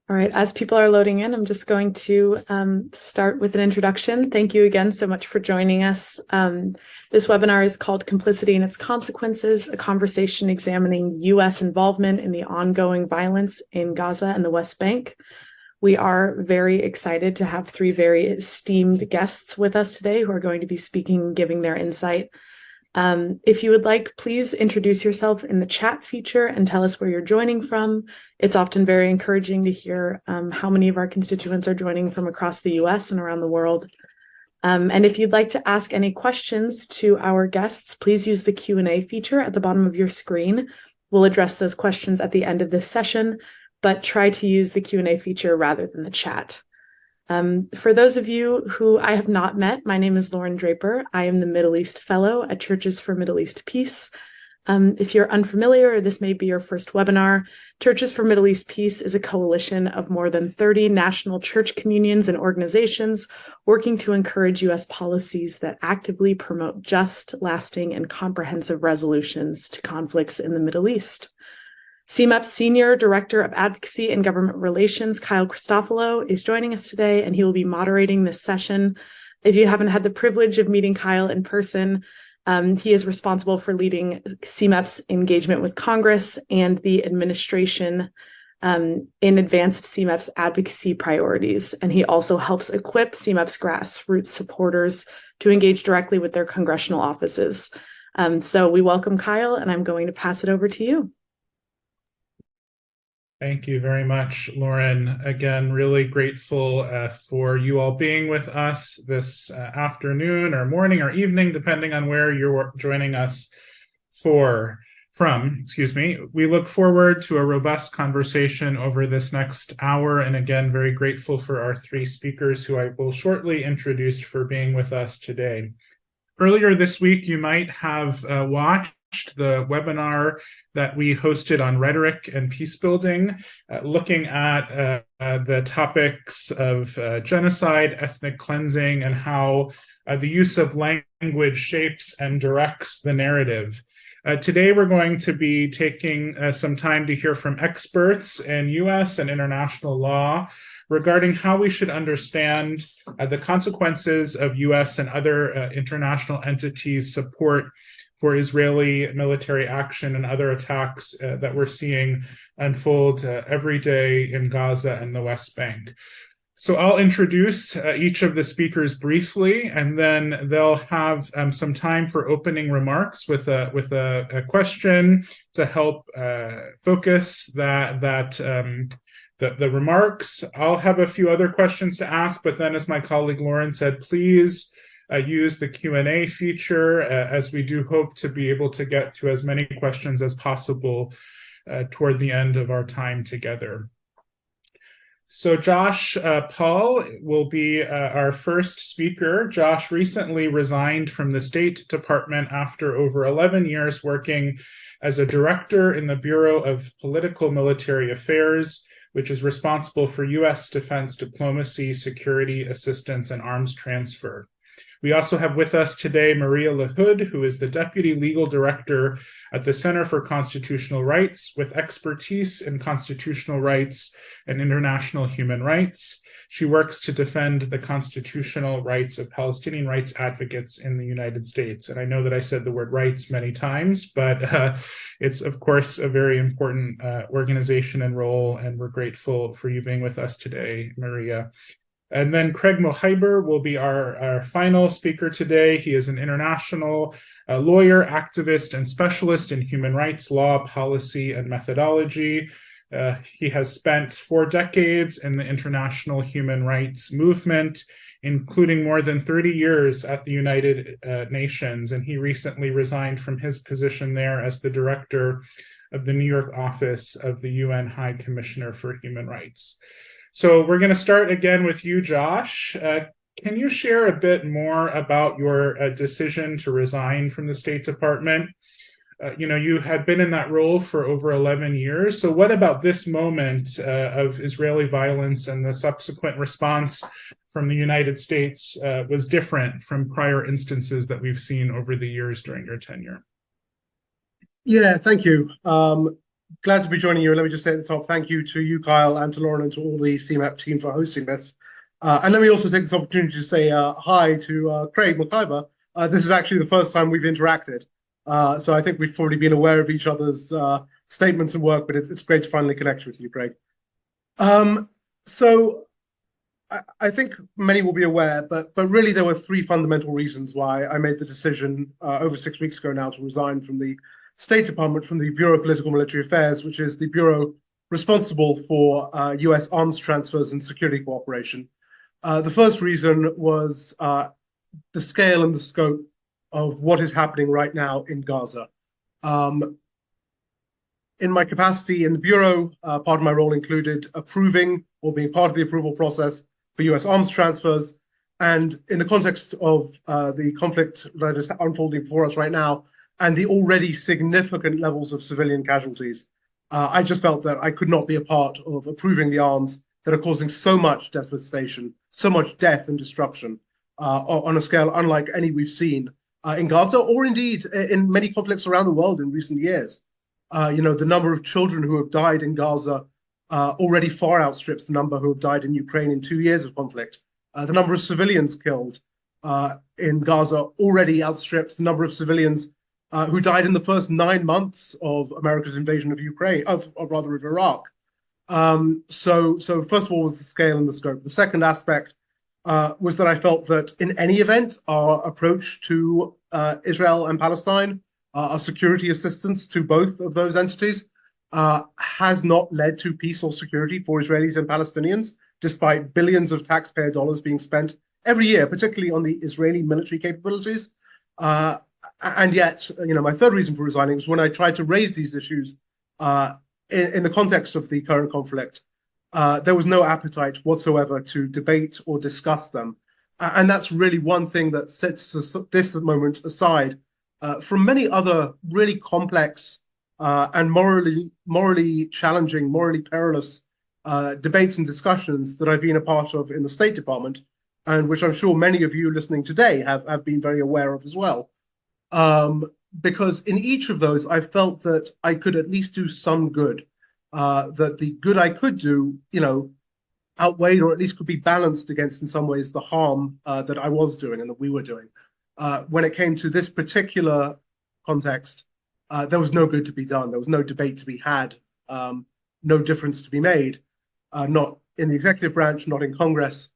All right, as people are loading in, I'm just going to start with an introduction. Thank you again so much for joining us. This webinar is called Complicity and Its Consequences, a conversation examining U.S. involvement in the ongoing violence in Gaza and the West Bank. We are very excited to have three very esteemed guests with us today who are going to be speaking, giving their insight. If you would like, please introduce yourself in the chat feature and tell us where you're joining from. It's often very encouraging to hear how many of our constituents are joining from across the US and around the world. And if you'd like to ask any questions to our guests, please use the Q&A feature at the bottom of your screen. We'll address those questions at the end of this session, but try to use the Q&A feature rather than the chat. For those of you who I have not met, my name is Lauren Draper. I am the Middle East Fellow at Churches for Middle East Peace. If you're unfamiliar, or this may be your first webinar, Churches for Middle East Peace is a coalition of more than 30 national church communions and organizations working to encourage U.S. policies that actively promote just, lasting, and comprehensive resolutions to conflicts in the Middle East. CMEP's Senior Director of Advocacy and Government Relations, Cristofalo, is joining us today, and he will be moderating this session. If you haven't had the privilege of meeting Kyle in person, he is responsible for leading CMEP's engagement with Congress and the administration in advance of CMEP's advocacy priorities. And he also helps equip CMEP's grassroots supporters to engage directly with their congressional offices. So we welcome Kyle, and I'm going to pass it over to you. Thank you very much, Lauren. Again, really grateful for you all being with us this afternoon or morning or evening, depending on where you're joining us from. We look forward to a robust conversation over this next hour. And again, very grateful for our three speakers who I will shortly introduce for being with us today. Earlier this week, you might have watched the webinar that we hosted on rhetoric and peace building, looking at the topics of genocide, ethnic cleansing, and how the use of language shapes and directs the narrative. Today, we're going to be taking some time to hear from experts in U.S. and international law regarding how we should understand the consequences of U.S. and other international entities' support for Israeli military action and other attacks that we're seeing unfold every day in Gaza and the West Bank. So I'll introduce each of the speakers briefly, and then they'll have some time for opening remarks with a question to help focus the remarks. I'll have a few other questions to ask, but then, as my colleague Lauren said, please use the Q&A feature, as we do hope to be able to get to as many questions as possible toward the end of our time together. So Josh Paul will be our first speaker. Josh recently resigned from the State Department after over 11 years working as a director in the Bureau of Political Military Affairs, which is responsible for U.S. defense diplomacy, security assistance, and arms transfer. We also have with us today Maria LaHood, who is the Deputy Legal Director at the Center for Constitutional Rights, with expertise in constitutional rights and international human rights. She works to defend the constitutional rights of Palestinian rights advocates in the United States. And I know that I said the word rights many times, but it's, of course, a very important organization and role, and we're grateful for you being with us today, Maria. And then Craig Mokhiber will be our final speaker today. He is an international lawyer, activist, and specialist in human rights law, policy, and methodology. He has spent 4 decades in the international human rights movement, including more than 30 years at the United Nations. And he recently resigned from his position there as the director of the New York office of the UN High Commissioner for Human Rights. So we're going to start again with you, Josh. Can you share a bit more about your decision to resign from the State Department? You had been in that role for over 11 years. So what about this moment of Israeli violence and the subsequent response from the United States was different from prior instances that we've seen over the years during your tenure? Yeah, thank you. Glad to be joining you. And let me just say at the top, thank you to you, Kyle, and to Lauren, and to all the CMEP team for hosting this. And let me also take this opportunity to say hi to Craig Mokhiber. This is actually the first time we've interacted. So I think we've probably been aware of each other's statements and work, but it's great to finally connect with you, Craig. So I think many will be aware, but really there were three fundamental reasons why I made the decision over 6 weeks ago now to resign from the State Department, from the Bureau of Political Military Affairs, which is the bureau responsible for US arms transfers and security cooperation. The first reason was the scale and the scope of what is happening right now in Gaza. In my capacity in the Bureau, part of my role included approving or being part of the approval process for US arms transfers. And in the context of the conflict that is unfolding before us right now, and the already significant levels of civilian casualties, I just felt that I could not be a part of approving the arms that are causing so much devastation, so much death and destruction on a scale unlike any we've seen in Gaza, or indeed in many conflicts around the world in recent years. The number of children who have died in Gaza already far outstrips the number who have died in Ukraine in 2 years of conflict. The number of civilians killed in Gaza already outstrips the number of civilians who died in the first 9 months of America's invasion of Ukraine, of Iraq. So first of all was the scale and the scope. The second aspect was that I felt that in any event, our approach to Israel and Palestine, our security assistance to both of those entities, has not led to peace or security for Israelis and Palestinians, despite billions of taxpayer dollars being spent every year, particularly on the Israeli military capabilities. And yet, my third reason for resigning was when I tried to raise these issues in the context of the current conflict, there was no appetite whatsoever to debate or discuss them. And that's really one thing that sets this moment aside from many other really complex and morally challenging, morally perilous debates and discussions that I've been a part of in the State Department, and which I'm sure many of you listening today have been very aware of as well. Because in each of those, I felt that I could at least do some good, that the good I could do, outweighed or at least could be balanced against, in some ways, the harm that I was doing and that we were doing. When it came to this particular context, there was no good to be done. There was no debate to be had, no difference to be made, not in the executive branch, not in Congress.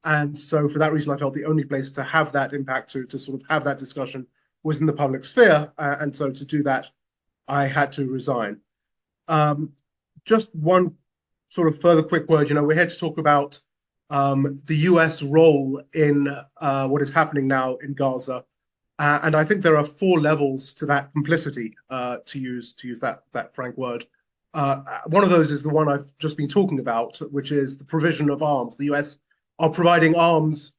And so for that reason, I felt the only place to have that impact, to sort of have that discussion, was in the public sphere. And so to do that, I had to resign. Just one sort of further quick word, we're here to talk about the US role in what is happening now in Gaza. And I think there are 4 levels to that complicity, to use that frank word. One of those is the one I've just been talking about, which is the provision of arms. The US are providing arms,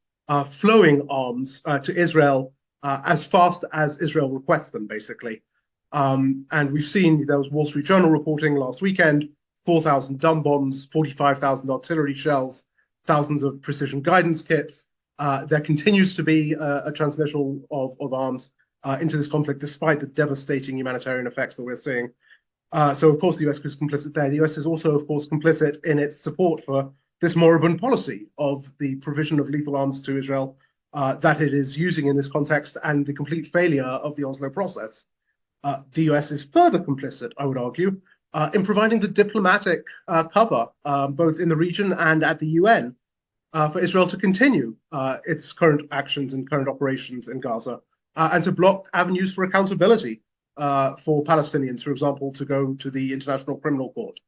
flowing arms to Israel as fast as Israel requests them, basically. And we've seen, there was Wall Street Journal reporting last weekend, 4,000 dumb bombs, 45,000 artillery shells, thousands of precision guidance kits. There continues to be a transmission of arms into this conflict, despite the devastating humanitarian effects that we're seeing. So, of course, the US is complicit there. The US is also, of course, complicit in its support for this moribund policy of the provision of lethal arms to Israel that it is using in this context, and the complete failure of the Oslo process. The US is further complicit, I would argue, in providing the diplomatic cover, both in the region and at the UN, for Israel to continue its current actions and current operations in Gaza, and to block avenues for accountability for Palestinians, for example, to go to the International Criminal Court.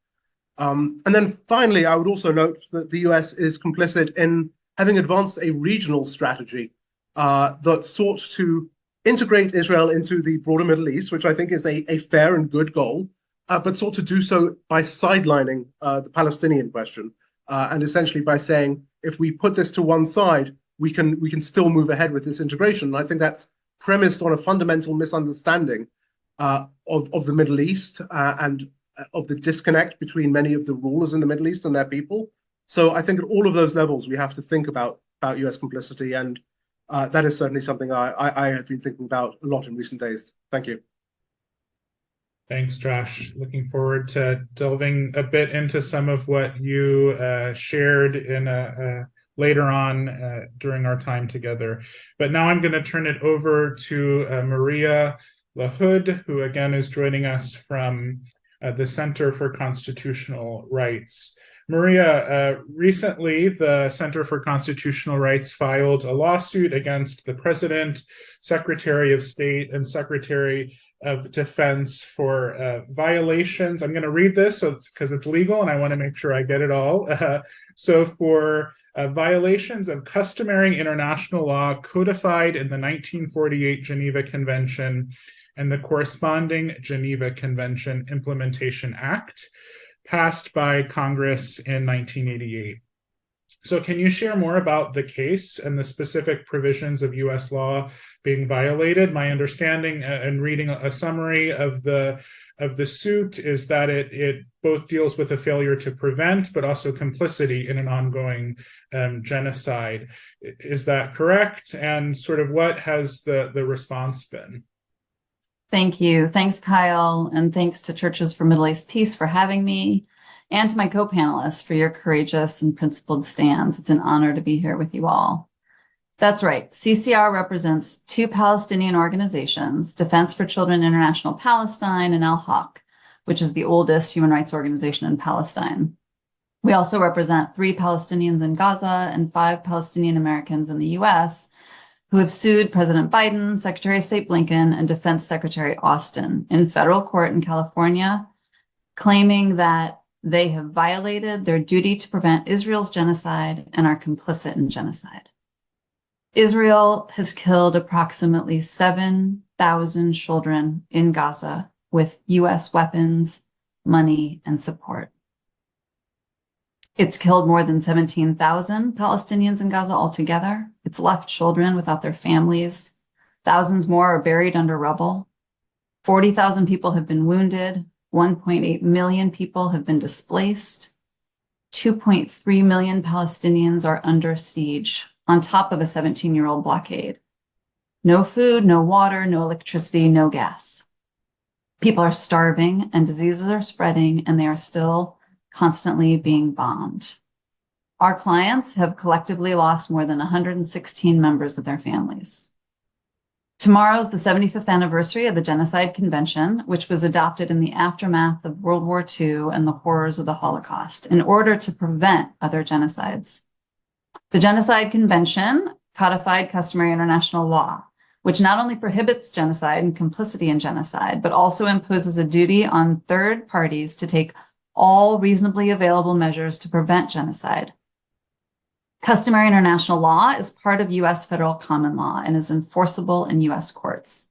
And then finally, I would also note that the US is complicit in having advanced a regional strategy that sought to integrate Israel into the broader Middle East, which I think is a fair and good goal, but sought to do so by sidelining the Palestinian question, and essentially by saying, if we put this to one side, we can still move ahead with this integration. And I think that's premised on a fundamental misunderstanding of the Middle East and of the disconnect between many of the rulers in the Middle East and their people. So I think at all of those levels, we have to think about US complicity, and that is certainly something I have been thinking about a lot in recent days. Thank you. Thanks, Josh. Looking forward to delving a bit into some of what you shared in later on during our time together. But now I'm going to turn it over to Maria LaHood, who again is joining us from the Center for Constitutional Rights. Maria, recently the Center for Constitutional Rights filed a lawsuit against the President, Secretary of State, and Secretary of Defense for violations. I'm going to read this because it's legal and I want to make sure I get it all. So for violations of customary international law codified in the 1948 Geneva Convention and the corresponding Geneva Convention Implementation Act, passed by Congress in 1988. So can you share more about the case and the specific provisions of U.S. law being violated? My understanding and reading a summary of the suit is that it both deals with a failure to prevent, but also complicity in an ongoing genocide. Is that correct? And sort of what has the response been? Thank you. Thanks, Kyle. And thanks to Churches for Middle East Peace for having me, and to my co-panelists for your courageous and principled stands. It's an honor to be here with you all. That's right. CCR represents two Palestinian organizations, Defense for Children International Palestine and LaHood, which is the oldest human rights organization in Palestine. We also represent 3 Palestinians in Gaza and 5 Palestinian Americans in the US who have sued President Biden, Secretary of State Blinken, and Defense Secretary Austin in federal court in California, claiming that they have violated their duty to prevent Israel's genocide and are complicit in genocide. Israel has killed approximately 7,000 children in Gaza with US weapons, money, and support. It's killed more than 17,000 Palestinians in Gaza altogether. It's left children without their families. Thousands more are buried under rubble. 40,000 people have been wounded. 1.8 million people have been displaced. 2.3 million Palestinians are under siege, on top of a 17-year-old blockade. No food, no water, no electricity, no gas. People are starving and diseases are spreading, and they are still constantly being bombed. Our clients have collectively lost more than 116 members of their families. Tomorrow is the 75th anniversary of the Genocide Convention, which was adopted in the aftermath of World War II and the horrors of the Holocaust in order to prevent other genocides. The Genocide Convention codified customary international law, which not only prohibits genocide and complicity in genocide, but also imposes a duty on third parties to take all reasonably available measures to prevent genocide. Customary international law is part of U.S. federal common law and is enforceable in U.S. courts.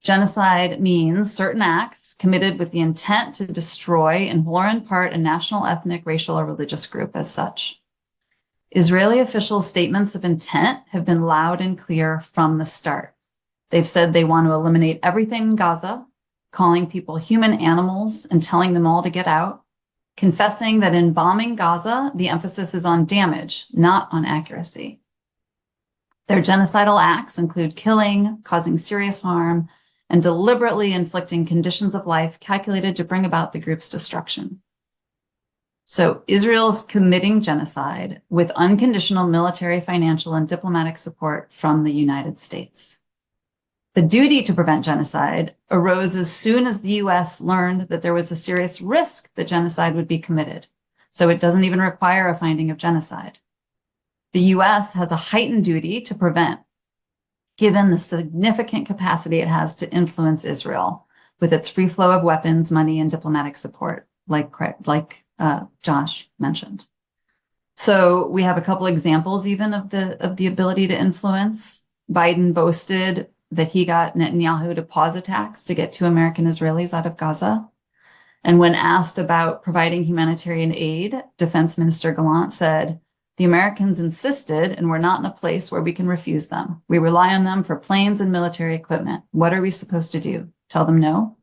Genocide means certain acts committed with the intent to destroy in whole or in part a national, ethnic, racial, or religious group as such. Israeli official statements of intent have been loud and clear from the start. They've said they want to eliminate everything in Gaza, calling people human animals and telling them all to get out, confessing that in bombing Gaza, the emphasis is on damage, not on accuracy. Their genocidal acts include killing, causing serious harm, and deliberately inflicting conditions of life calculated to bring about the group's destruction. So Israel's committing genocide with unconditional military, financial, and diplomatic support from the United States. The duty to prevent genocide arose as soon as the U.S. learned that there was a serious risk that genocide would be committed, so it doesn't even require a finding of genocide. The U.S. has a heightened duty to prevent, given the significant capacity it has to influence Israel with its free flow of weapons, money, and diplomatic support, like Josh mentioned. So we have a couple examples even of the ability to influence. Biden boasted that he got Netanyahu to pause attacks to get 2 American Israelis out of Gaza. And when asked about providing humanitarian aid, Defense Minister Gallant said, "The Americans insisted, and we're not in a place where we can refuse them. We rely on them for planes and military equipment. What are we supposed to do? Tell them no?"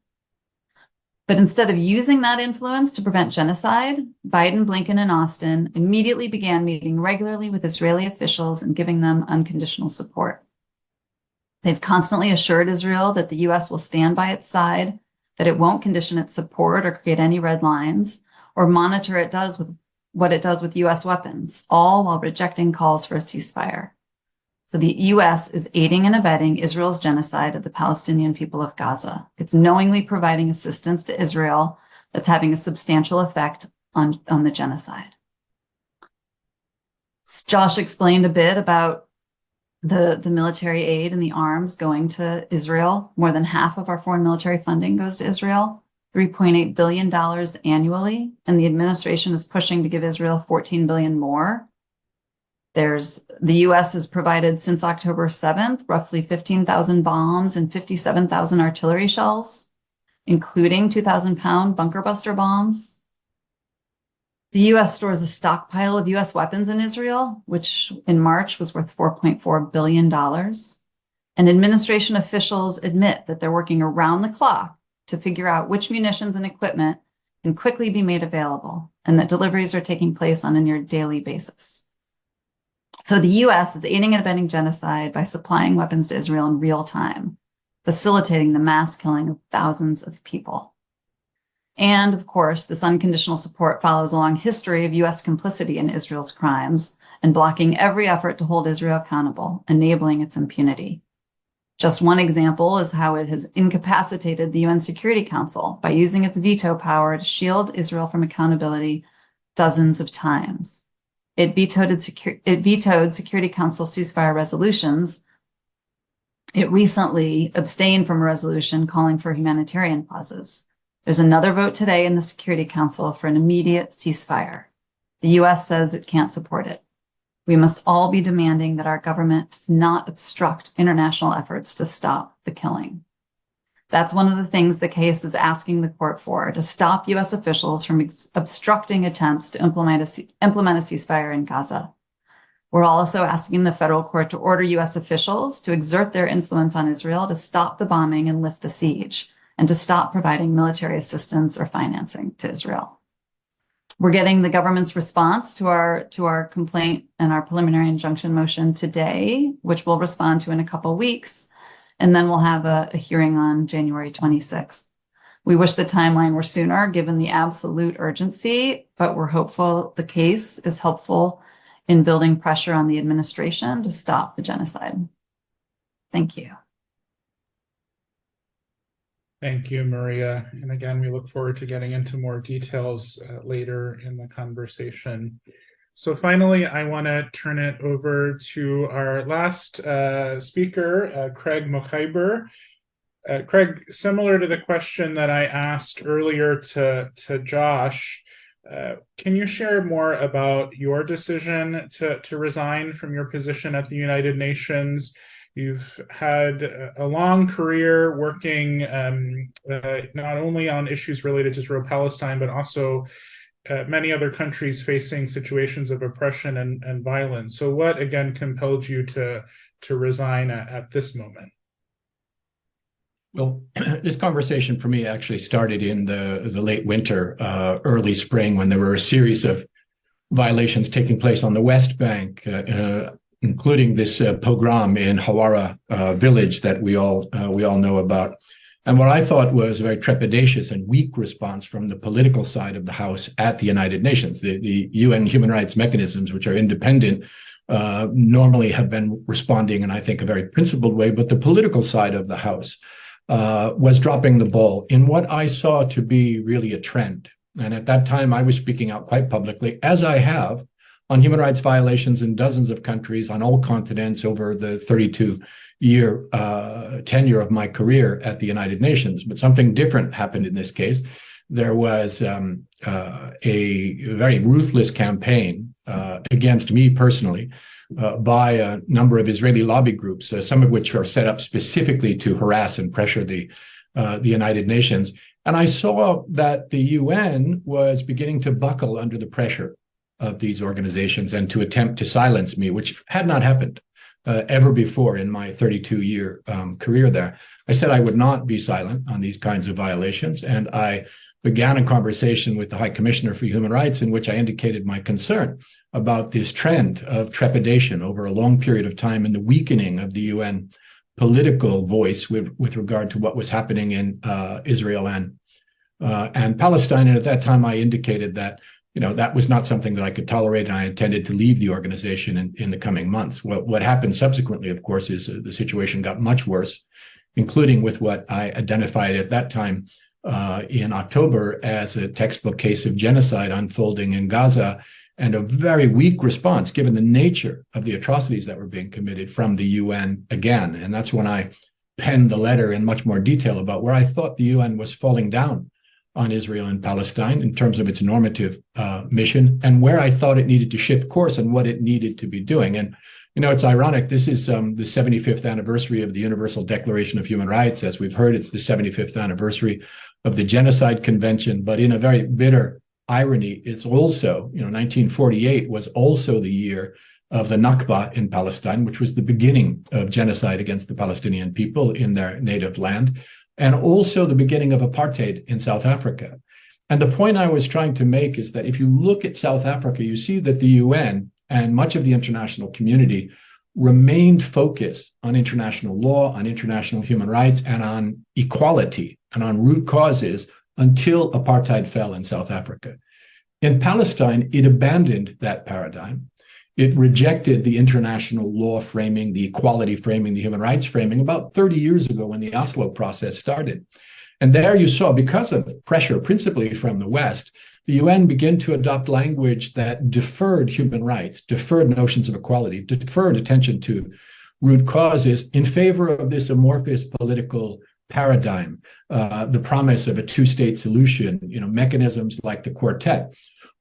But instead of using that influence to prevent genocide, Biden, Blinken, and Austin immediately began meeting regularly with Israeli officials and giving them unconditional support. They've constantly assured Israel that the U.S. will stand by its side, that it won't condition its support or create any red lines or monitor what it does with U.S. weapons, all while rejecting calls for a ceasefire. So the U.S. is aiding and abetting Israel's genocide of the Palestinian people of Gaza. It's knowingly providing assistance to Israel that's having a substantial effect on the genocide. Josh explained a bit about the military aid and the arms going to Israel. More than half of our foreign military funding goes to Israel, $3.8 billion annually, and the administration is pushing to give Israel $14 billion more. The U.S. has provided since October 7th, roughly 15,000 bombs and 57,000 artillery shells, including 2,000-pound bunker buster bombs. The U.S. stores a stockpile of U.S. weapons in Israel, which in March was worth $4.4 billion. And administration officials admit that they're working around the clock to figure out which munitions and equipment can quickly be made available, and that deliveries are taking place on a near daily basis. So the U.S. is aiding and abetting genocide by supplying weapons to Israel in real time, facilitating the mass killing of thousands of people. And of course, this unconditional support follows a long history of U.S. complicity in Israel's crimes and blocking every effort to hold Israel accountable, enabling its impunity. Just one example is how it has incapacitated the UN Security Council by using its veto power to shield Israel from accountability dozens of times. It vetoed Security Council ceasefire resolutions. It recently abstained from a resolution calling for humanitarian pauses. There's another vote today in the Security Council for an immediate ceasefire. The U.S. says it can't support it. We must all be demanding that our government does not obstruct international efforts to stop the killing. That's one of the things the case is asking the court for, to stop U.S. officials from obstructing attempts to implement a ceasefire in Gaza. We're also asking the federal court to order U.S. officials to exert their influence on Israel to stop the bombing and lift the siege, and to stop providing military assistance or financing to Israel. We're getting the government's response to our complaint and our preliminary injunction motion today, which we'll respond to in a couple of weeks, and then we'll have a hearing on January 26th. We wish the timeline were sooner, given the absolute urgency, but we're hopeful the case is helpful in building pressure on the administration to stop the genocide. Thank you. Thank you, Maria. And again, we look forward to getting into more details later in the conversation. So finally, I want to turn it over to our last speaker, Craig Mokhiber. Craig, similar to the question that I asked earlier to Josh, can you share more about your decision to resign from your position at the United Nations? You've had a long career working not only on issues related to Israel-Palestine, but also many other countries facing situations of oppression and violence. So what, again, compelled you to resign at this moment? Well, this conversation for me actually started in the late winter, early spring, when there were a series of violations taking place on the West Bank, including this pogrom in Hawara village that we all know about. And what I thought was a very trepidatious and weak response from the political side of the House at the United Nations. The UN human rights mechanisms, which are independent, normally have been responding in, I think, a very principled way, but the political side of the House was dropping the ball in what I saw to be really a trend. And at that time, I was speaking out quite publicly, as I have, on human rights violations in dozens of countries on all continents over the 32-year tenure of my career at the United Nations. But something different happened in this case. There was a very ruthless campaign against me personally by a number of Israeli lobby groups, some of which are set up specifically to harass and pressure the United Nations. And I saw that the UN was beginning to buckle under the pressure of these organizations and to attempt to silence me, which had not happened ever before in my 32-year career there. I said I would not be silent on these kinds of violations, and I began a conversation with the High Commissioner for Human Rights in which I indicated my concern about this trend of trepidation over a long period of time and the weakening of the UN political voice with regard to what was happening in Israel and Palestine. And at that time, I indicated that that was not something that I could tolerate, and I intended to leave the organization in the coming months. What happened subsequently, of course, is the situation got much worse, including with what I identified at that time in October as a textbook case of genocide unfolding in Gaza, and a very weak response given the nature of the atrocities that were being committed from the UN again. And that's when I penned the letter in much more detail about where I thought the UN was falling down on Israel and Palestine in terms of its normative mission, and where I thought it needed to shift course and what it needed to be doing. And it's ironic, this is the 75th anniversary of the Universal Declaration of Human Rights. As we've heard, it's the 75th anniversary of the Genocide Convention. But in a very bitter irony, it's also, 1948 was also the year of the Nakba in Palestine, which was the beginning of genocide against the Palestinian people in their native land, and also the beginning of apartheid in South Africa. And the point I was trying to make is that if you look at South Africa, you see that the UN and much of the international community remained focused on international law, on international human rights, and on equality and on root causes until apartheid fell in South Africa. In Palestine, it abandoned that paradigm. It rejected the international law framing, the equality framing, the human rights framing about 30 years ago when the Oslo process started. And there you saw, because of pressure principally from the West, the UN began to adopt language that deferred human rights, deferred notions of equality, deferred attention to root causes in favor of this amorphous political paradigm, the promise of a two-state solution, mechanisms like the Quartet,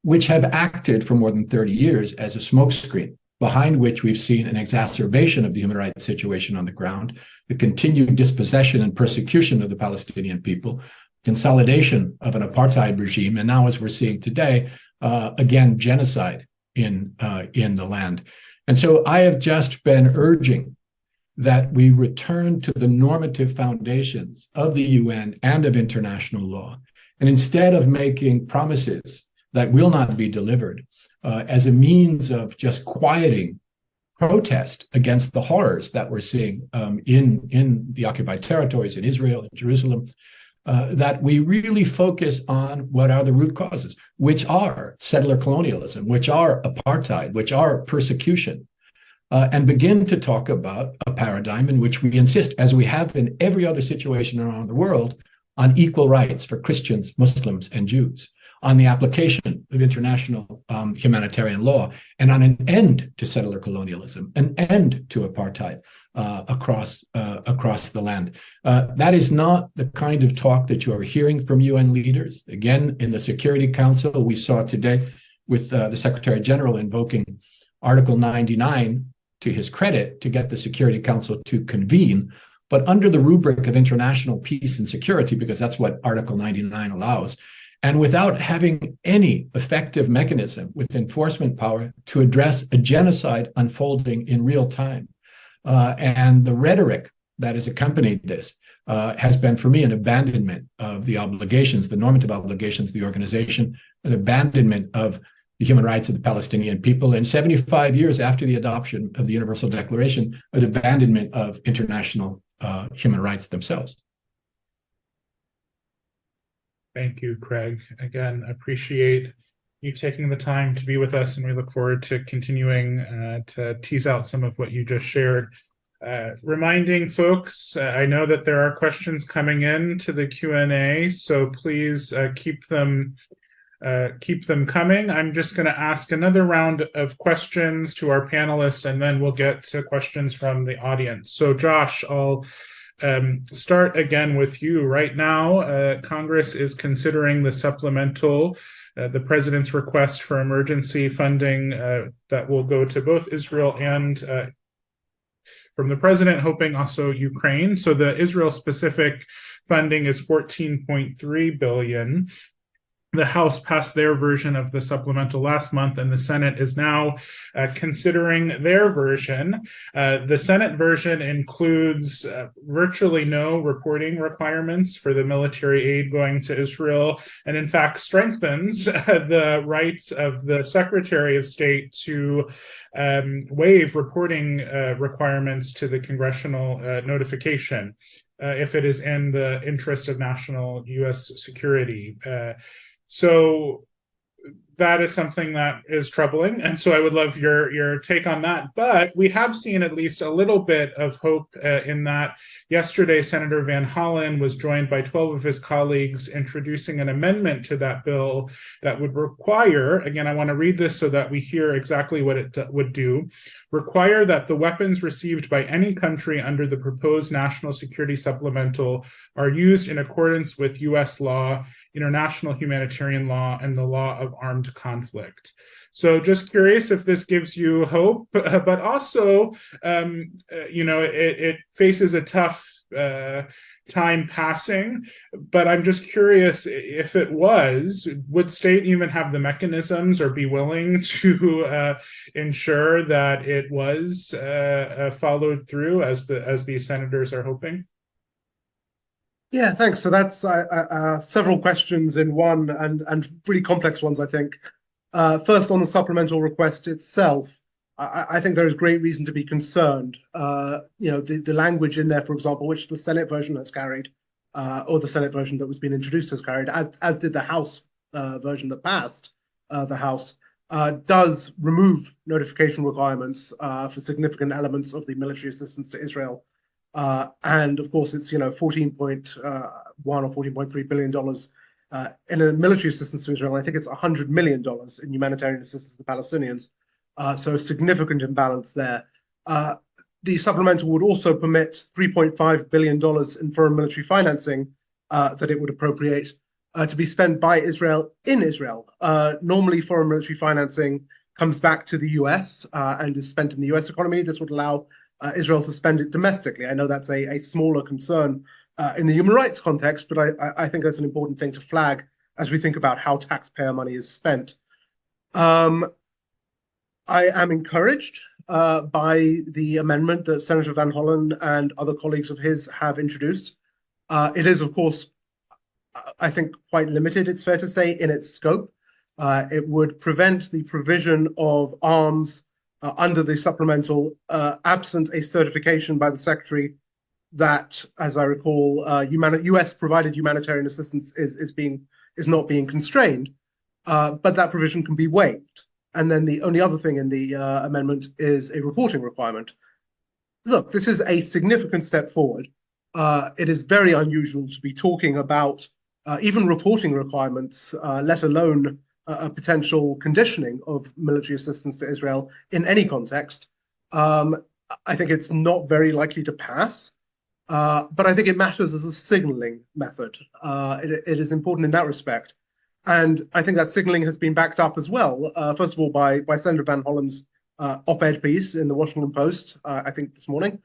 which have acted for more than 30 years as a smokescreen, behind which we've seen an exacerbation of the human rights situation on the ground, the continued dispossession and persecution of the Palestinian people, consolidation of an apartheid regime, and now, as we're seeing today, again, genocide in the land. And so I have just been urging that we return to the normative foundations of the UN and of international law, and instead of making promises that will not be delivered as a means of just quieting protest against the horrors that we're seeing in the occupied territories, in Israel, in Jerusalem, that we really focus on what are the root causes, which are settler colonialism, which are apartheid, which are persecution, and begin to talk about a paradigm in which we insist, as we have in every other situation around the world, on equal rights for Christians, Muslims, and Jews, on the application of international humanitarian law, and on an end to settler colonialism, an end to apartheid across the land. That is not the kind of talk that you are hearing from UN leaders. Again, in the Security Council, we saw today with the Secretary General invoking Article 99 to his credit to get the Security Council to convene, but under the rubric of international peace and security, because that's what Article 99 allows, and without having any effective mechanism with enforcement power to address a genocide unfolding in real time. And the rhetoric that has accompanied this has been, for me, an abandonment of the obligations, the normative obligations of the organization, an abandonment of the human rights of the Palestinian people, and 75 years after the adoption of the Universal Declaration, an abandonment of international human rights themselves. Thank you, Craig. Again, appreciate you taking the time to be with us, and we look forward to continuing to tease out some of what you just shared. Reminding folks, I know that there are questions coming in to the Q&A, so please keep them coming. I'm just going to ask another round of questions to our panelists, and then we'll get to questions from the audience. So Josh, I'll start again with you. Right now, Congress is considering the supplemental, the president's request for emergency funding that will go to both Israel and from the president, hoping also Ukraine. So the Israel-specific funding is $14.3 billion. The House passed their version of the supplemental last month, and the Senate is now considering their version. The Senate version includes virtually no reporting requirements for the military aid going to Israel, and in fact strengthens the rights of the Secretary of State to waive reporting requirements to the congressional notification if it is in the interest of national U.S. security. So that is something that is troubling. And so I would love your take on that. But we have seen at least a little bit of hope in that yesterday, Senator Van Hollen was joined by 12 of his colleagues introducing an amendment to that bill that would require, again, I want to read this so that we hear exactly what it would do, require that the weapons received by any country under the proposed national security supplemental are used in accordance with U.S. law, international humanitarian law, and the law of armed conflict. So just curious if this gives you hope, but also, it faces a tough time passing, but I'm just curious if it would state even have the mechanisms or be willing to ensure that it was followed through as these senators are hoping? Yeah, thanks. So that's several questions in one, and really complex ones, I think. First, on the supplemental request itself, I think there is great reason to be concerned. The language in there, for example, which the Senate version has carried, or the Senate version that was being introduced has carried, as did the House version that passed the House, does remove notification requirements for significant elements of the military assistance to Israel. And of course, it's 14.1 or $14.3 billion in a military assistance to Israel. I think it's $100 million in humanitarian assistance to the Palestinians. So a significant imbalance there. The supplemental would also permit $3.5 billion in foreign military financing that it would appropriate to be spent by Israel in Israel. Normally, foreign military financing comes back to the US and is spent in the US economy. This would allow Israel to spend it domestically. I know that's a smaller concern in the human rights context, but I think that's an important thing to flag as we think about how taxpayer money is spent. I am encouraged by the amendment that Senator Van Hollen and other colleagues of his have introduced. It is, of course, I think quite limited, it's fair to say, in its scope. It would prevent the provision of arms under the supplemental, absent a certification by the Secretary that, as I recall, U.S. provided humanitarian assistance is not being constrained, but that provision can be waived. And then the only other thing in the amendment is a reporting requirement. Look, this is a significant step forward. It is very unusual to be talking about even reporting requirements, let alone a potential conditioning of military assistance to Israel in any context. I think it's not very likely to pass, but I think it matters as a signaling method. It is important in that respect. And I think that signaling has been backed up as well, first of all, by Senator Van Hollen's op-ed piece in the Washington Post, I think this morning,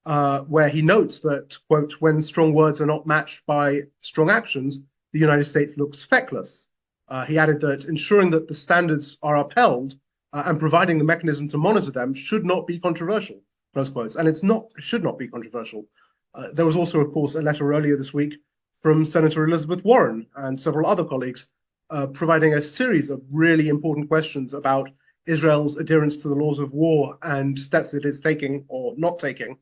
where he notes that, quote, when strong words are not matched by strong actions, the United States looks feckless. He added that ensuring that the standards are upheld and providing the mechanism to monitor them should not be controversial, close quotes. And it should not be controversial. There was also, of course, a letter earlier this week from Senator Elizabeth Warren and several other colleagues providing a series of really important questions about Israel's adherence to the laws of war and steps it is taking or not taking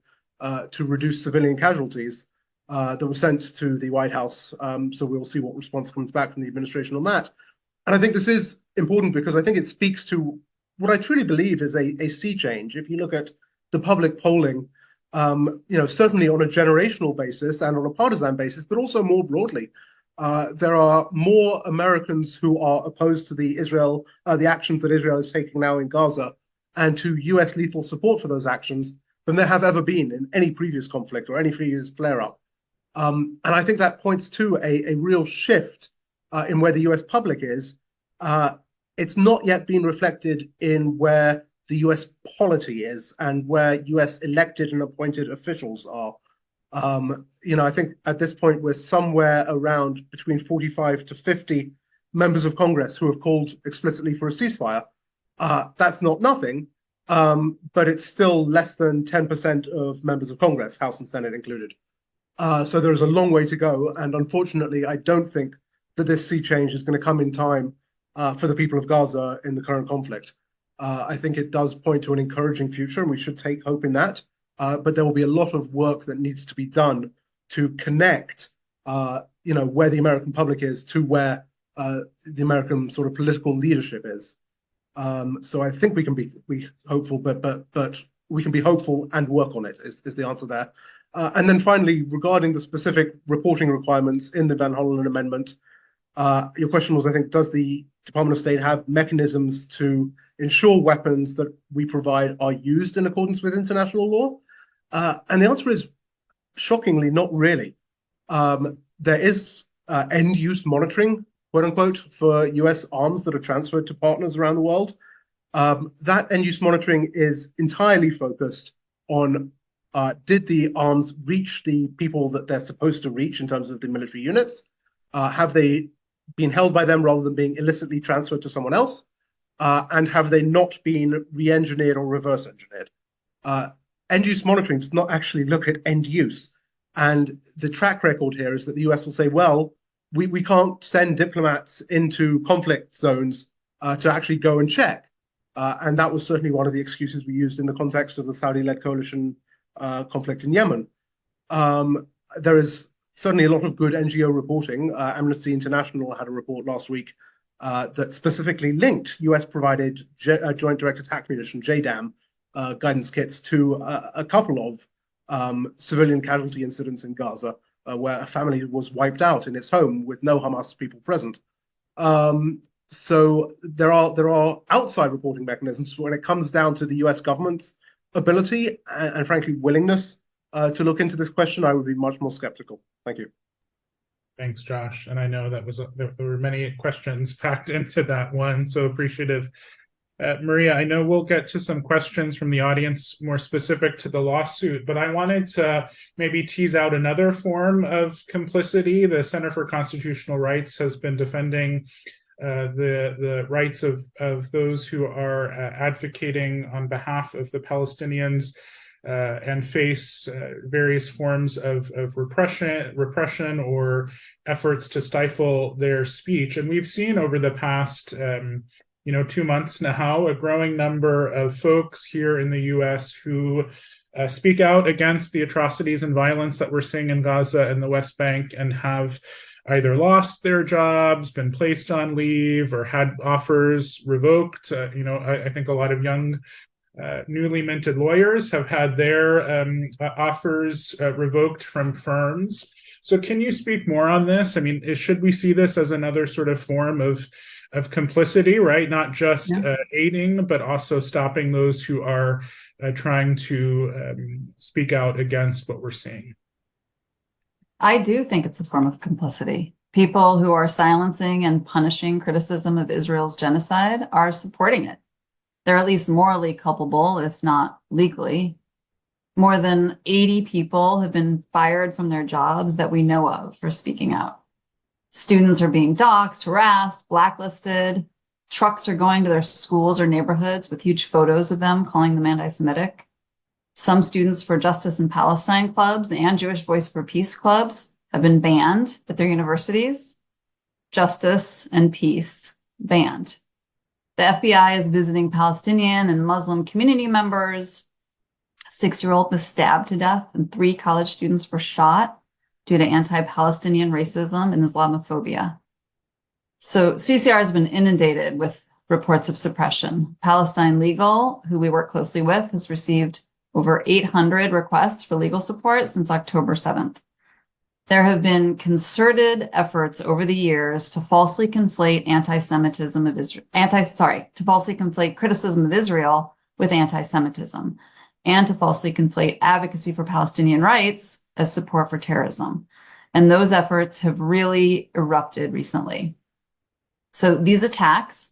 to reduce civilian casualties that were sent to the White House. So we'll see what response comes back from the administration on that. And I think this is important because I think it speaks to what I truly believe is a sea change. If you look at the public polling, certainly on a generational basis and on a partisan basis, but also more broadly, there are more Americans who are opposed to the actions that Israel is taking now in Gaza and to US lethal support for those actions than there have ever been in any previous conflict or any previous flare-up. And I think that points to a real shift in where the US public is. It's not yet been reflected in where the US polity is and where US elected and appointed officials are. I think at this point we're somewhere around between 45 to 50 members of Congress who have called explicitly for a ceasefire. That's not nothing, but it's still less than 10% of members of Congress, House and Senate included. So there's a long way to go. And unfortunately, I don't think that this sea change is going to come in time for the people of Gaza in the current conflict. I think it does point to an encouraging future, and we should take hope in that. But there will be a lot of work that needs to be done to connect, where the American public is to where the American sort of political leadership is. So I think we can be hopeful, but we can be hopeful and work on it is the answer there. And then finally, regarding the specific reporting requirements in the Van Hollen Amendment, your question was, I think, does the Department of State have mechanisms to ensure weapons that we provide are used in accordance with international law? And the answer is, shockingly, not really. There is end-use monitoring, quote unquote, for US arms that are transferred to partners around the world. That end-use monitoring is entirely focused on did the arms reach the people that they're supposed to reach in terms of the military units? Have they been held by them rather than being illicitly transferred to someone else? And have they not been re-engineered or reverse engineered? End-use monitoring does not actually look at end use. And the track record here is that the US will say, well, we can't send diplomats into conflict zones to actually go and check. And that was certainly one of the excuses we used in the context of the Saudi-led coalition conflict in Yemen. There is certainly a lot of good NGO reporting. Amnesty International had a report last week that specifically linked US-provided Joint Direct Attack Munition, JDAM, guidance kits to a couple of civilian casualty incidents in Gaza, where a family was wiped out in its home with no Hamas people present. So there are outside reporting mechanisms. When it comes down to the US government's ability and frankly willingness to look into this question, I would be much more skeptical. Thank you. Thanks, Josh. And I know that there were many questions packed into that one, so appreciative. Maria, I know we'll get to some questions from the audience more specific to the lawsuit, but I wanted to maybe tease out another form of complicity. The Center for Constitutional Rights has been defending the rights of those who are advocating on behalf of the Palestinians and face various forms of repression or efforts to stifle their speech. And we've seen over the past 2 months now a growing number of folks here in the US who speak out against the atrocities and violence that we're seeing in Gaza and the West Bank, and have either lost their jobs, been placed on leave, or had offers revoked. I think a lot of young newly minted lawyers have had their offers revoked from firms. So can you speak more on this? I mean, should we see this as another sort of form of complicity, right? Not just aiding, but also stopping those who are trying to speak out against what we're seeing? I do think it's a form of complicity. People who are silencing and punishing criticism of Israel's genocide are supporting it. They're at least morally culpable, if not legally. More than 80 people have been fired from their jobs that we know of for speaking out. Students are being doxxed, harassed, blacklisted. Trucks are going to their schools or neighborhoods with huge photos of them, calling them anti-Semitic. Some students for Justice in Palestine clubs and Jewish Voice for Peace clubs have been banned at their universities. Justice and peace banned. The FBI is visiting Palestinian and Muslim community members. A 6-year-old was stabbed to death and 3 college students were shot due to anti-Palestinian racism and Islamophobia. So CCR has been inundated with reports of suppression. Palestine Legal, who we work closely with, has received over 800 requests for legal support since October 7th. There have been concerted efforts over the years to falsely conflate falsely conflate criticism of Israel with anti-Semitism, and to falsely conflate advocacy for Palestinian rights as support for terrorism. And those efforts have really erupted recently. So these attacks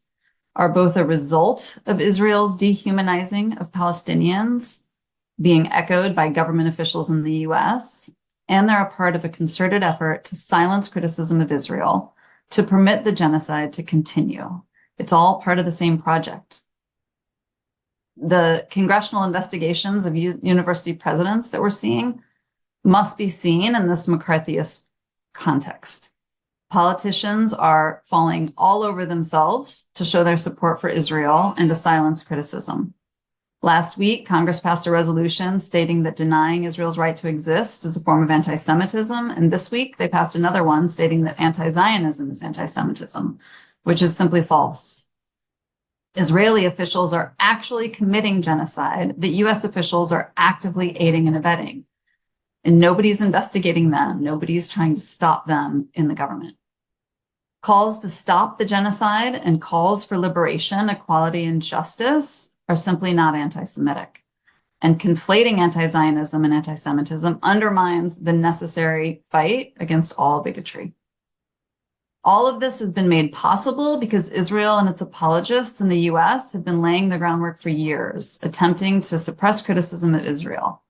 are both a result of Israel's dehumanizing of Palestinians, being echoed by government officials in the US, and they're a part of a concerted effort to silence criticism of Israel to permit the genocide to continue. It's all part of the same project. The congressional investigations of university presidents that we're seeing must be seen in this McCarthyist context. Politicians are falling all over themselves to show their support for Israel and to silence criticism. Last week, Congress passed a resolution stating that denying Israel's right to exist is a form of anti-Semitism. And this week, they passed another one stating that anti-Zionism is anti-Semitism, which is simply false. Israeli officials are actually committing genocide that US officials are actively aiding and abetting. And nobody's investigating them. Nobody's trying to stop them in the government. Calls to stop the genocide and calls for liberation, equality, and justice are simply not anti-Semitic. And conflating anti-Zionism and anti-Semitism undermines the necessary fight against all bigotry. All of this has been made possible because Israel and its apologists in the US have been laying the groundwork for years, attempting to suppress criticism of Israel.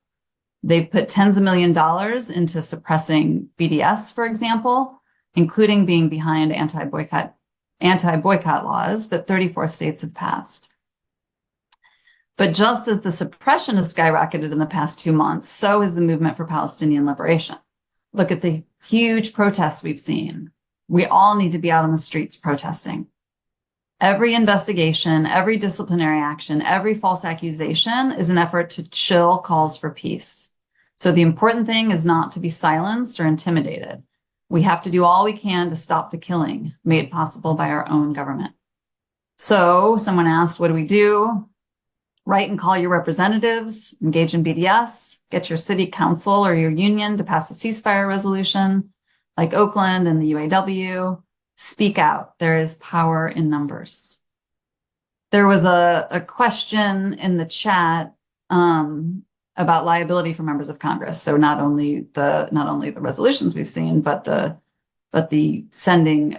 They've put tens of millions of dollars into suppressing BDS, for example, including being behind anti-boycott laws that 34 states have passed. But just as the suppression has skyrocketed in the past 2 months, so is the movement for Palestinian liberation. Look at the huge protests we've seen. We all need to be out on the streets protesting. Every investigation, every disciplinary action, every false accusation is an effort to chill calls for peace. So the important thing is not to be silenced or intimidated. We have to do all we can to stop the killing made possible by our own government. So someone asked, what do we do? Write and call your representatives, engage in BDS, get your city council or your union to pass a ceasefire resolution, like Oakland and the UAW. Speak out. There is power in numbers. There was a question in the chat about liability for members of Congress. So not only the resolutions we've seen, but the sending,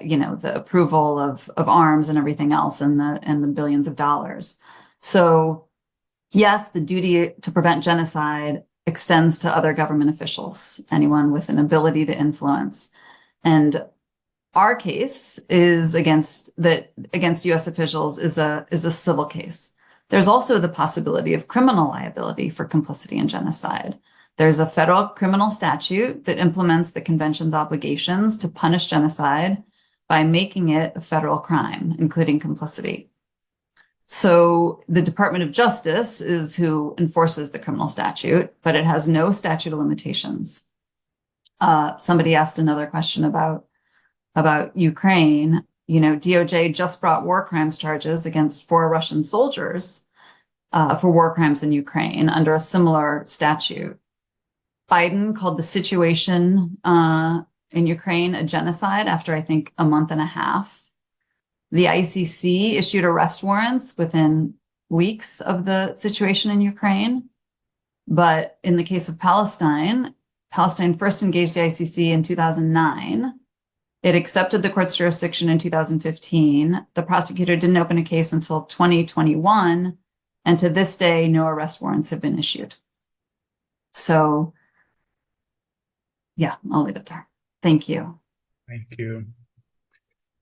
the approval of arms and everything else, and the billions of dollars. So yes, the duty to prevent genocide extends to other government officials, anyone with an ability to influence. And our case is against US officials is a civil case. There's also the possibility of criminal liability for complicity in genocide. There's a federal criminal statute that implements the convention's obligations to punish genocide by making it a federal crime, including complicity. So the Department of Justice is who enforces the criminal statute, but it has no statute of limitations. Somebody asked another question about Ukraine. DOJ just brought war crimes charges against 4 Russian soldiers for war crimes in Ukraine under a similar statute. Biden called the situation in Ukraine a genocide after, I think, a month and a half. The ICC issued arrest warrants within weeks of the situation in Ukraine. But in the case of Palestine first engaged the ICC in 2009. It accepted the court's jurisdiction in 2015. The prosecutor didn't open a case until 2021. And to this day, no arrest warrants have been issued. So, yeah, I'll leave it there. Thank you. Thank you.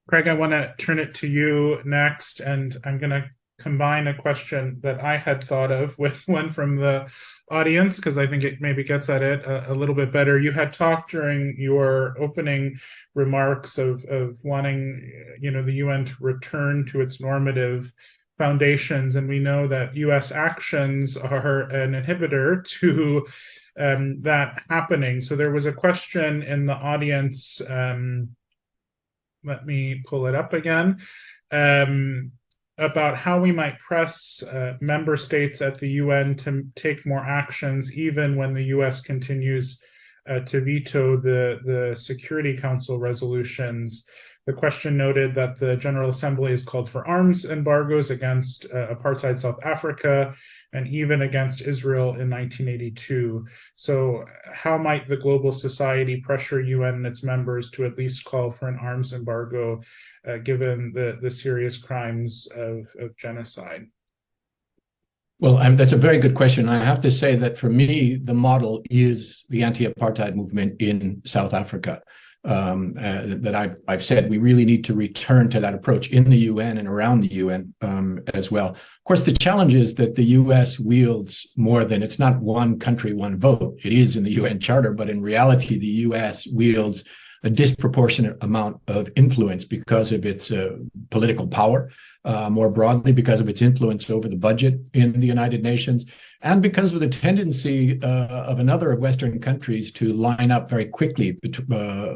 Craig, I want to turn it to you next, and I'm going to combine a question that I had thought of with one from the audience, because I think it maybe gets at it a little bit better. You had talked during your opening remarks of wanting, the UN to return to its normative foundations, and we know that U.S. actions are an inhibitor to that happening. So there was a question in the audience. Let me pull it up again. About how we might press member states at the UN to take more actions, even when the US continues to veto the Security Council resolutions. The question noted that the General Assembly has called for arms embargoes against apartheid South Africa and even against Israel in 1982. So how might the global society pressure UN and its members to at least call for an arms embargo, given the serious crimes of genocide? Well, that's a very good question. I have to say that for me, the model is the anti-apartheid movement in South Africa. that I've said we really need to return to that approach in the UN and around the UN as well. Of course, the challenge is that the US wields more than, it's not one country, one vote. It is in the UN Charter, but in reality, the US wields a disproportionate amount of influence because of its political power, more broadly, because of its influence over the budget in the United Nations, and because of the tendency of another of Western countries to line up very quickly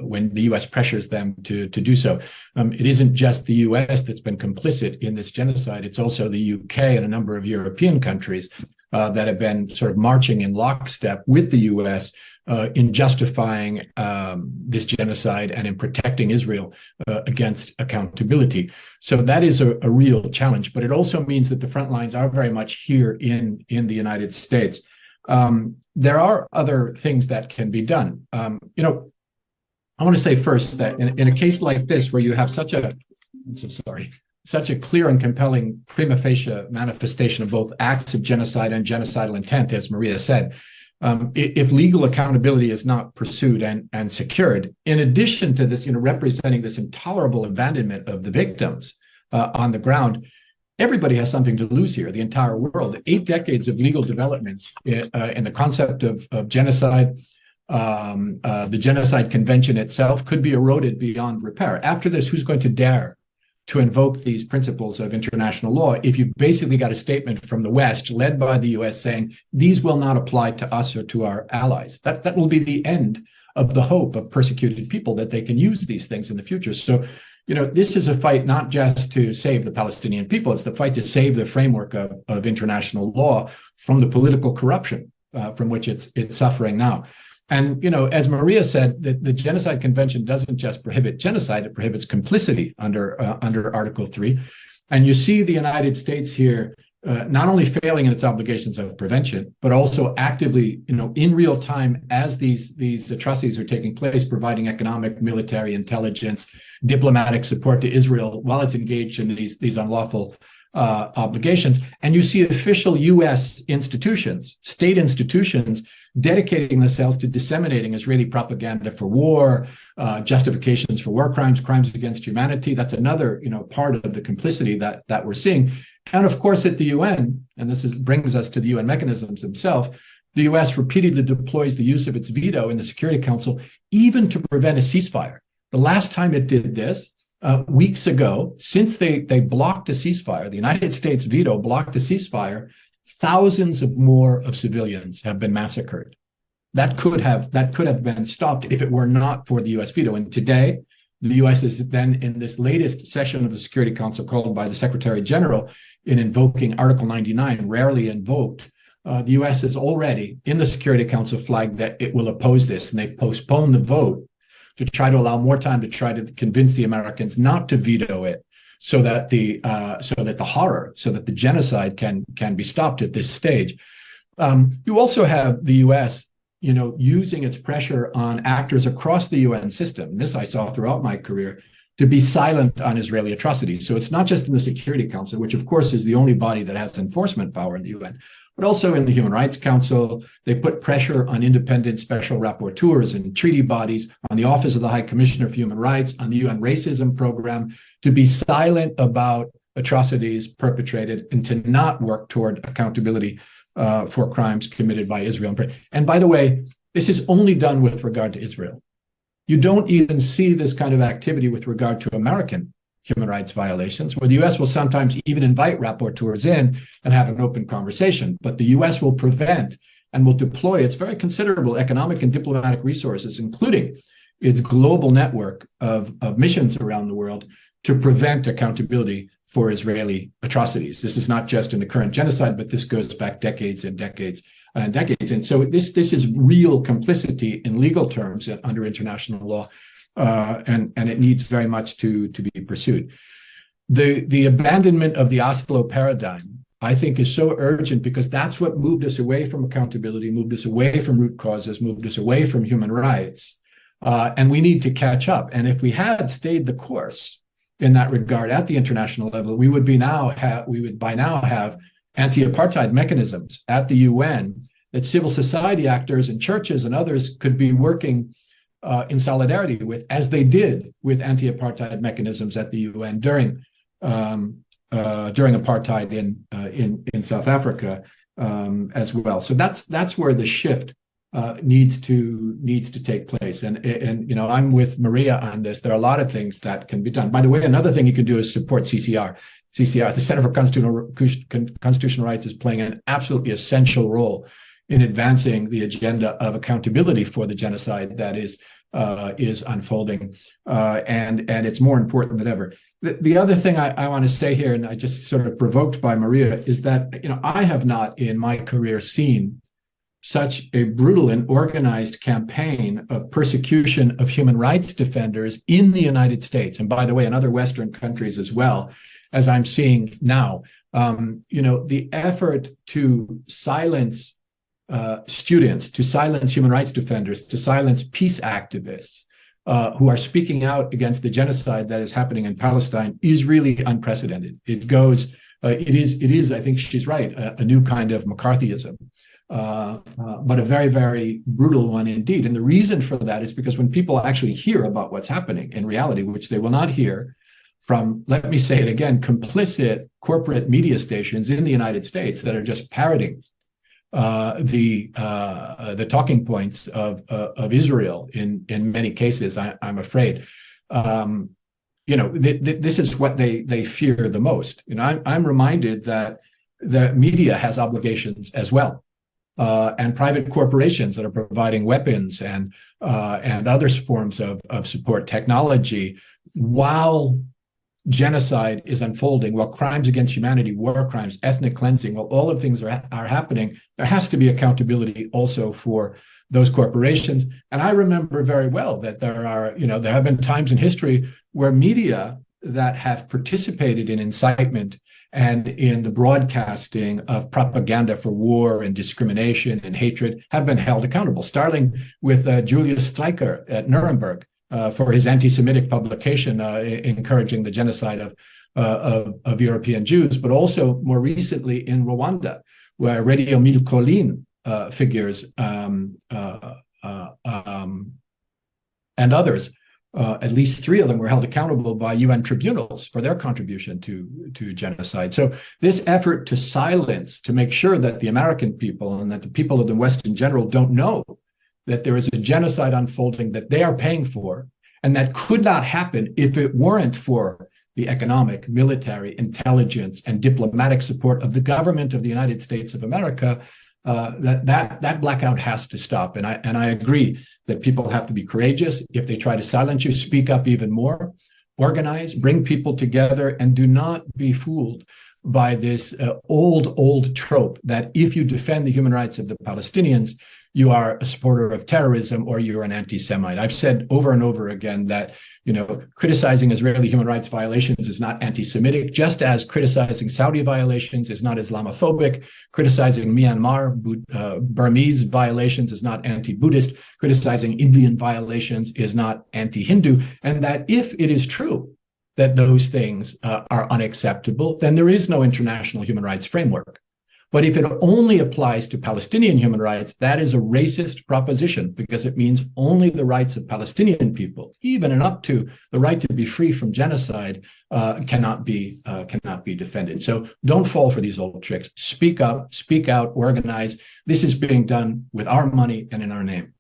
when the US pressures them to do so. It isn't just the US that's been complicit in this genocide, it's also the UK and a number of European countries that have been sort of marching in lockstep with the US in justifying this genocide and in protecting Israel against accountability. So that is a real challenge, but it also means that the front lines are very much here in the United States. There are other things that can be done. I want to say first that in a case like this, where you have such a clear and compelling prima facie manifestation of both acts of genocide and genocidal intent, as Maria said, if legal accountability is not pursued and secured, in addition to this, representing this intolerable abandonment of the victims on the ground, everybody has something to lose here, the entire world. 8 decades of legal developments in the concept of genocide, the Genocide Convention itself could be eroded beyond repair. After this, who's going to dare to invoke these principles of international law if you've basically got a statement from the West led by the US saying these will not apply to us or to our allies? That will be the end of the hope of persecuted people, that they can use these things in the future. So, this is a fight not just to save the Palestinian people, it's the fight to save the framework of international law from the political corruption from which it's suffering now. And, as Maria said, the Genocide Convention doesn't just prohibit genocide, it prohibits complicity under Article 3. And you see the United States here not only failing in its obligations of prevention, but also actively, in real time, as these atrocities are taking place, providing economic, military, intelligence, diplomatic support to Israel while it's engaged in these unlawful obligations. And you see official U.S. institutions, state institutions, dedicating themselves to disseminating Israeli propaganda for war, justifications for war crimes, crimes against humanity. That's another, part of the complicity that we're seeing. And of course, at the UN, and this brings us to the UN mechanisms themselves, the US repeatedly deploys the use of its veto in the Security Council, even to prevent a ceasefire. The last time it did this, weeks ago, since they blocked a ceasefire, the United States veto blocked a ceasefire, thousands of more of civilians have been massacred. That could have been stopped if it were not for the US veto. And today, the US is then in this latest session of the Security Council called by the Secretary General in invoking Article 99, rarely invoked. The US has already in the Security Council flagged that it will oppose this, and they've postponed the vote to try to allow more time to try to convince the Americans not to veto it, so that the genocide can be stopped at this stage. You also have the U.S., using its pressure on actors across the UN system. This I saw throughout my career, to be silent on Israeli atrocities. So it's not just in the Security Council, which of course is the only body that has enforcement power in the UN, but also in the Human Rights Council. They put pressure on independent special rapporteurs and treaty bodies, on the Office of the High Commissioner for Human Rights, on the UN Racism Program, to be silent about atrocities perpetrated and to not work toward accountability for crimes committed by Israel. And by the way, this is only done with regard to Israel. You don't even see this kind of activity with regard to American human rights violations, where the U.S. will sometimes even invite rapporteurs in and have an open conversation, but the U.S. will prevent and will deploy its very considerable economic and diplomatic resources, including its global network of missions around the world, to prevent accountability for Israeli atrocities. This is not just in the current genocide, but this goes back decades and decades and decades. And so this is real complicity in legal terms under international law. And it needs very much to be pursued. The abandonment of the Oslo paradigm, I think, is so urgent because that's what moved us away from accountability, moved us away from root causes, moved us away from human rights. And we need to catch up. And if we had stayed the course in that regard at the international level, we would by now have anti-apartheid mechanisms at the UN that civil society actors and churches and others could be working in solidarity with, as they did with anti-apartheid mechanisms at the UN during apartheid in South Africa as well. So that's where the shift needs to take place. And you know, I'm with Maria on this. There are a lot of things that can be done. By the way, another thing you can do is support CCR. CCR, the Center for Constitutional Rights, is playing an absolutely essential role in advancing the agenda of accountability for the genocide that is unfolding, and it's more important than ever. The other thing I want to say here, and I just sort of provoked by Maria, is that, you know, I have not in my career seen such a brutal and organized campaign of persecution of human rights defenders in the United States, and by the way, in other Western countries as well, as I'm seeing now. You know, the effort to silence students, to silence human rights defenders, to silence peace activists who are speaking out against the genocide that is happening in Palestine is really unprecedented. It goes, it is, I think she's right, a new kind of McCarthyism, but a very, very brutal one indeed. And the reason for that is because when people actually hear about what's happening in reality, which they will not hear from, let me say it again, complicit corporate media stations in the United States that are just parroting the talking points of Israel in many cases, I'm afraid. You know, this is what they fear the most. You know, I'm reminded that the media has obligations as well, and private corporations that are providing weapons and other forms of support technology while genocide is unfolding, while crimes against humanity, war crimes, ethnic cleansing, while all of things are happening. There has to be accountability also for those corporations. And I remember very well that there have been times in history where media that have participated in incitement and in the broadcasting of propaganda for war and discrimination and hatred have been held accountable, starting with Julius Streicher at Nuremberg, for his anti-Semitic publication encouraging the genocide of European Jews, but also more recently in Rwanda, where Radio Mille Collines figures and others, at least 3 of them were held accountable by UN tribunals for their contribution to genocide. So this effort to silence, to make sure that the American people and that the people of the West in general don't know that there is a genocide unfolding that they are paying for, and that could not happen if it weren't for the economic, military, intelligence, and diplomatic support of the government of the United States of America, that blackout has to stop. And I agree that people have to be courageous. If they try to silence you, speak up even more, organize, bring people together, and do not be fooled by this old trope that if you defend the human rights of the Palestinians, you are a supporter of terrorism or you're an anti-Semite. I've said over and over again that, you know, criticizing Israeli human rights violations is not anti-Semitic, just as criticizing Saudi violations is not Islamophobic, criticizing Myanmar, Burmese violations is not anti-Buddhist, criticizing Indian violations is not anti-Hindu, and that if it is true that those things are unacceptable, then there is no international human rights framework. But if it only applies to Palestinian human rights, that is a racist proposition because it means only the rights of Palestinian people, even and up to the right to be free from genocide, cannot be defended. So don't fall for these old tricks. Speak up, speak out, organize. This is being done with our money and in our name.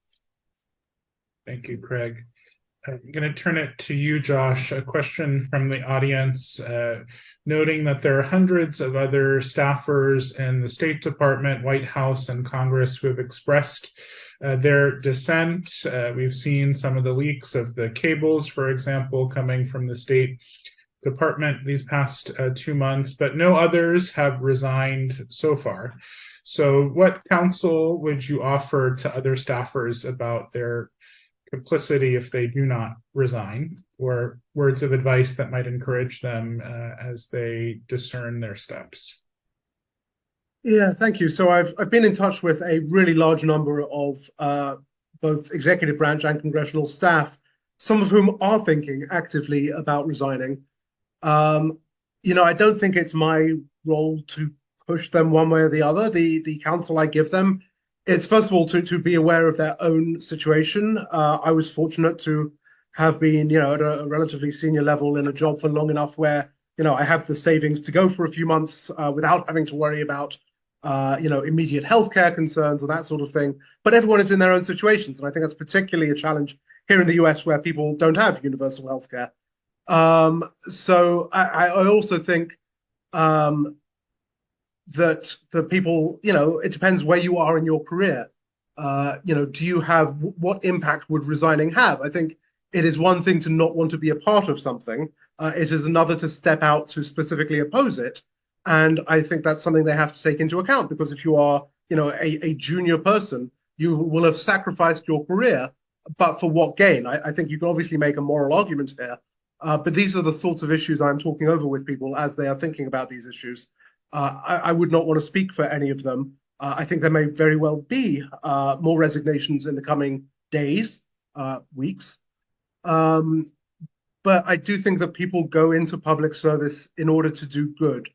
Thank you, Craig. I'm going to turn it to you, Josh. A question from the audience, noting that there are hundreds of other staffers in the State Department, White House, and Congress who have expressed their dissent. We've seen some of the leaks of the cables, for example, coming from the State Department these past 2 months, but no others have resigned so far. So what counsel would you offer to other staffers about their complicity if they do not resign, or words of advice that might encourage them as they discern their steps? Yeah, thank you. So I've been in touch with a really large number of both executive branch and congressional staff, some of whom are thinking actively about resigning. You know, I don't think it's my role to push them one way or the other. The counsel I give them it's first of all to be aware of their own situation. I was fortunate to have been, at a relatively senior level in a job for long enough where, I have the savings to go for a few months without having to worry about, immediate healthcare concerns or that sort of thing. But everyone is in their own situations, and I think that's particularly a challenge here in the US where people don't have universal healthcare. So I also think that the people, it depends where you are in your career. Do you have what impact would resigning have? I think it is one thing to not want to be a part of something. It is another to step out to specifically oppose it. And I think that's something they have to take into account, because if you are, a junior person, you will have sacrificed your career, but for what gain? I think you can obviously make a moral argument here. But these are the sorts of issues I'm talking over with people as they are thinking about these issues. I would not want to speak for any of them. I think there may very well be more resignations in the coming days, weeks. But I do think that people go into public service in order to do good.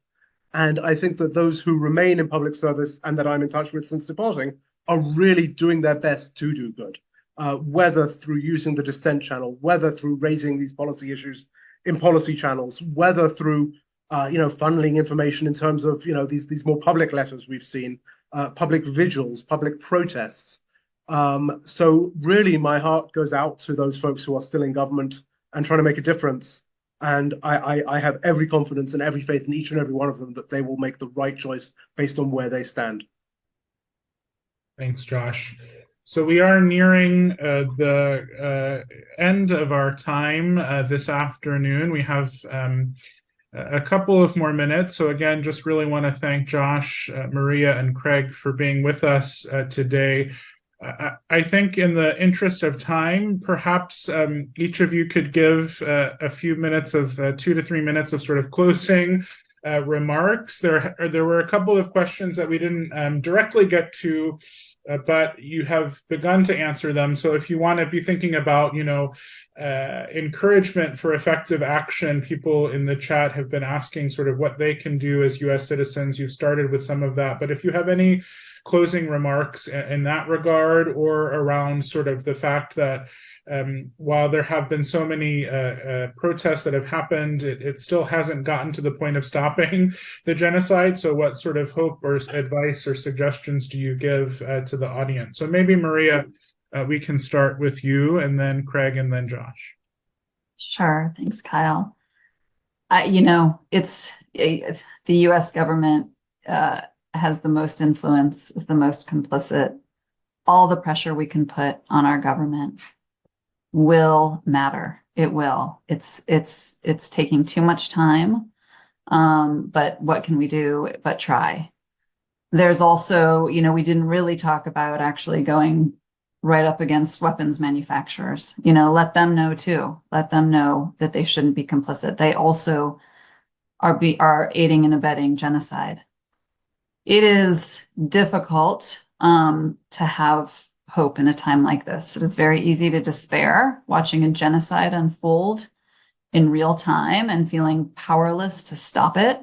And I think that those who remain in public service and that I'm in touch with since departing are really doing their best to do good, whether through using the dissent channel, whether through raising these policy issues in policy channels, whether through funneling information in terms of, these more public letters we've seen, public vigils, public protests. So really my heart goes out to those folks who are still in government and trying to make a difference. And I have every confidence and every faith in each and every one of them that they will make the right choice based on where they stand. Thanks, Josh. So we are nearing the end of our time this afternoon. We have a couple of more minutes. So again, just really want to thank Josh, Maria, and Craig for being with us today. I think in the interest of time, perhaps each of you could give a few minutes of 2 to 3 minutes of sort of closing remarks. There were a couple of questions that we didn't directly get to, but you have begun to answer them. So if you want to be thinking about, encouragement for effective action, people in the chat have been asking sort of what they can do as U.S. citizens. You've started with some of that, but if you have any closing remarks in that regard, or around sort of the fact that while there have been so many protests that have happened, it still hasn't gotten to the point of stopping the genocide. So what sort of hope or advice or suggestions do you give to the audience? So maybe Maria, we can start with you, and then Craig, and then Josh. Sure. Thanks, Kyle. It's the U.S. government has the most influence, is the most complicit. All the pressure we can put on our government will matter. It will. It's taking too much time. But what can we do but try? There's also, we didn't really talk about actually going right up against weapons manufacturers. Let them know too. Let them know that they shouldn't be complicit. They also are aiding and abetting genocide. It is difficult to have hope in a time like this. It is very easy to despair watching a genocide unfold in real time and feeling powerless to stop it.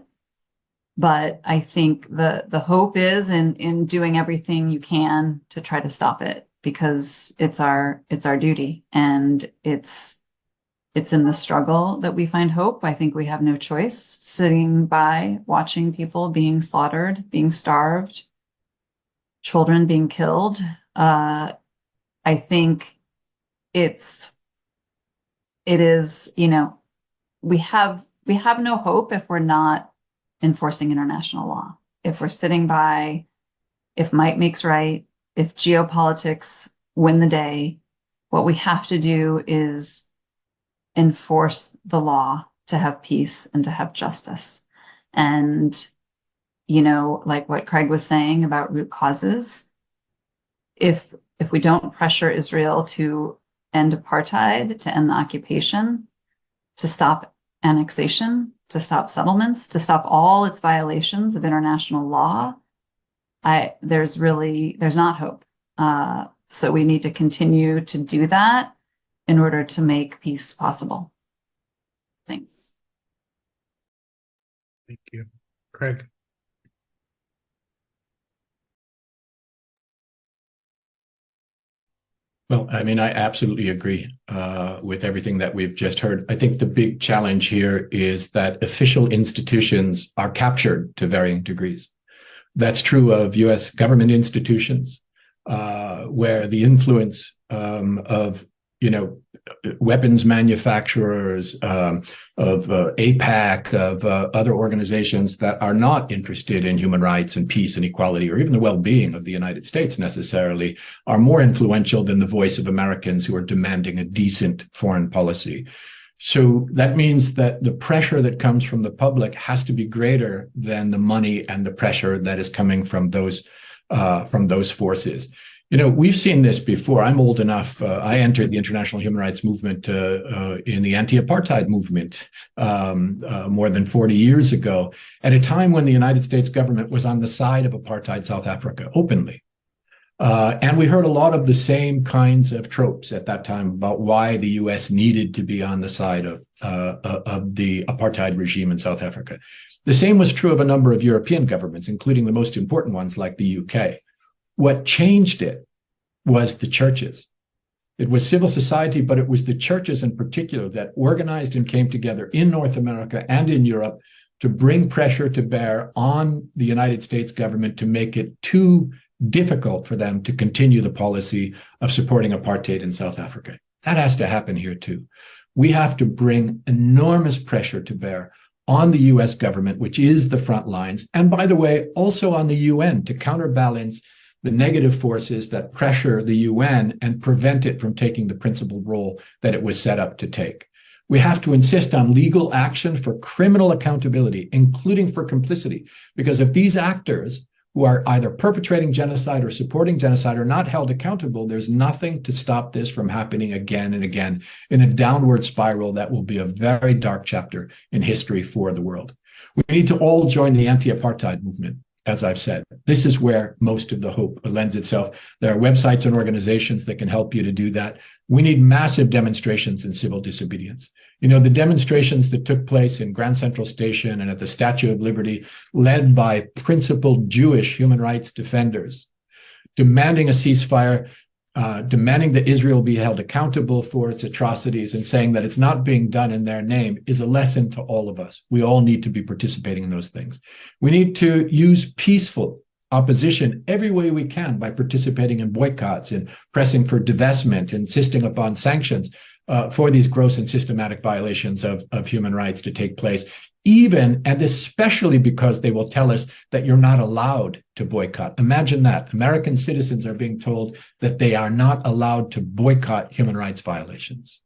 But I think the hope is in doing everything you can to try to stop it, because it's our duty, and it's in the struggle that we find hope. I think we have no choice. Sitting by, watching people being slaughtered, being starved, children being killed. I think it is, we have no hope if we're not enforcing international law. If we're sitting by, if might makes right, if geopolitics win the day, what we have to do is enforce the law to have peace and to have justice. And, like what Craig was saying about root causes, if we don't pressure Israel to end apartheid, to end the occupation, to stop annexation, to stop settlements, to stop all its violations of international law, there's not hope. So we need to continue to do that in order to make peace possible. Thanks. Thank you. Craig. Well, I mean, I absolutely agree with everything that we've just heard. I think the big challenge here is that official institutions are captured to varying degrees. That's true of U.S. government institutions, where the influence of, weapons manufacturers, of APAC, of other organizations that are not interested in human rights and peace and equality, or even the well-being of the United States necessarily, are more influential than the voice of Americans who are demanding a decent foreign policy. So that means that the pressure that comes from the public has to be greater than the money and the pressure that is coming from those forces. We've seen this before. I'm old enough. I entered the international human rights movement in the anti-apartheid movement more than 40 years ago, at a time when the United States government was on the side of apartheid South Africa openly. And we heard a lot of the same kinds of tropes at that time about why the U.S. needed to be on the side of the apartheid regime in South Africa. The same was true of a number of European governments, including the most important ones like the UK. What changed it was the churches. It was civil society, but it was the churches in particular that organized and came together in North America and in Europe to bring pressure to bear on the United States government to make it too difficult for them to continue the policy of supporting apartheid in South Africa. That has to happen here too. We have to bring enormous pressure to bear on the US government, which is the front lines, and by the way, also on the UN to counterbalance the negative forces that pressure the UN and prevent it from taking the principled role that it was set up to take. We have to insist on legal action for criminal accountability, including for complicity, because if these actors who are either perpetrating genocide or supporting genocide are not held accountable, there's nothing to stop this from happening again and again in a downward spiral that will be a very dark chapter in history for the world. We need to all join the anti-apartheid movement. As I've said, this is where most of the hope lends itself. There are websites and organizations that can help you to do that. We need massive demonstrations in civil disobedience. The demonstrations that took place in Grand Central Station and at the Statue of Liberty, led by principled Jewish human rights defenders, demanding a ceasefire, demanding that Israel be held accountable for its atrocities and saying that it's not being done in their name, is a lesson to all of us. We all need to be participating in those things. We need to use peaceful opposition every way we can by participating in boycotts and pressing for divestment, insisting upon sanctions for these gross and systematic violations of human rights to take place, even and especially because they will tell us that you're not allowed to boycott. Imagine that. American citizens are being told that they are not allowed to boycott human rights violations.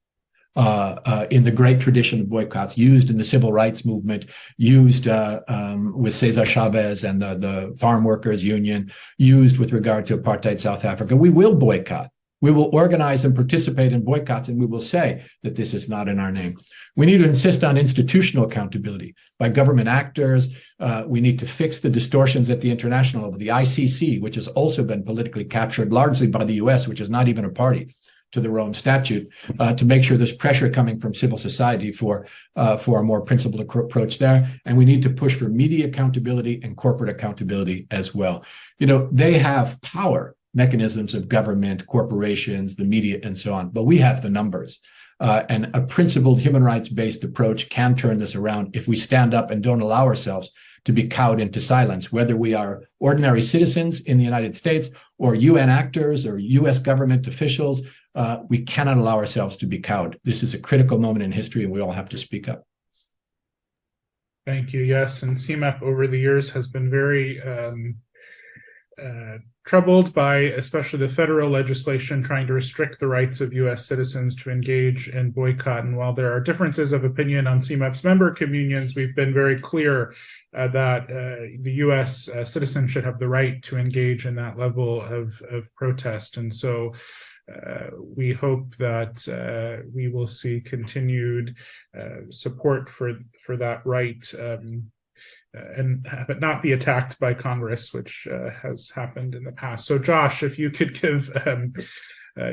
In the great tradition of boycotts used in the civil rights movement, used with Cesar Chavez and the Farm Workers Union, used with regard to apartheid South Africa. We will boycott. We will organize and participate in boycotts, and we will say that this is not in our name. We need to insist on institutional accountability by government actors. We need to fix the distortions at the international level. The ICC, which has also been politically captured largely by the US, which is not even a party to the Rome Statute, to make sure there's pressure coming from civil society for a more principled approach there. And we need to push for media accountability and corporate accountability as well. They have power mechanisms of government, corporations, the media, and so on. But we have the numbers. And a principled human rights-based approach can turn this around if we stand up and don't allow ourselves to be cowed into silence, whether we are ordinary citizens in the United States or UN actors or US government officials. We cannot allow ourselves to be cowed. This is a critical moment in history, and we all have to speak up. Thank you. Yes, and CMEP over the years has been very troubled by especially the federal legislation trying to restrict the rights of U.S. citizens to engage in boycott. And while there are differences of opinion on CMEP's member communions, we've been very clear that the U.S. citizen should have the right to engage in that level of protest. And so we hope that we will see continued support for that right, but not be attacked by Congress, which has happened in the past. So Josh, if you could give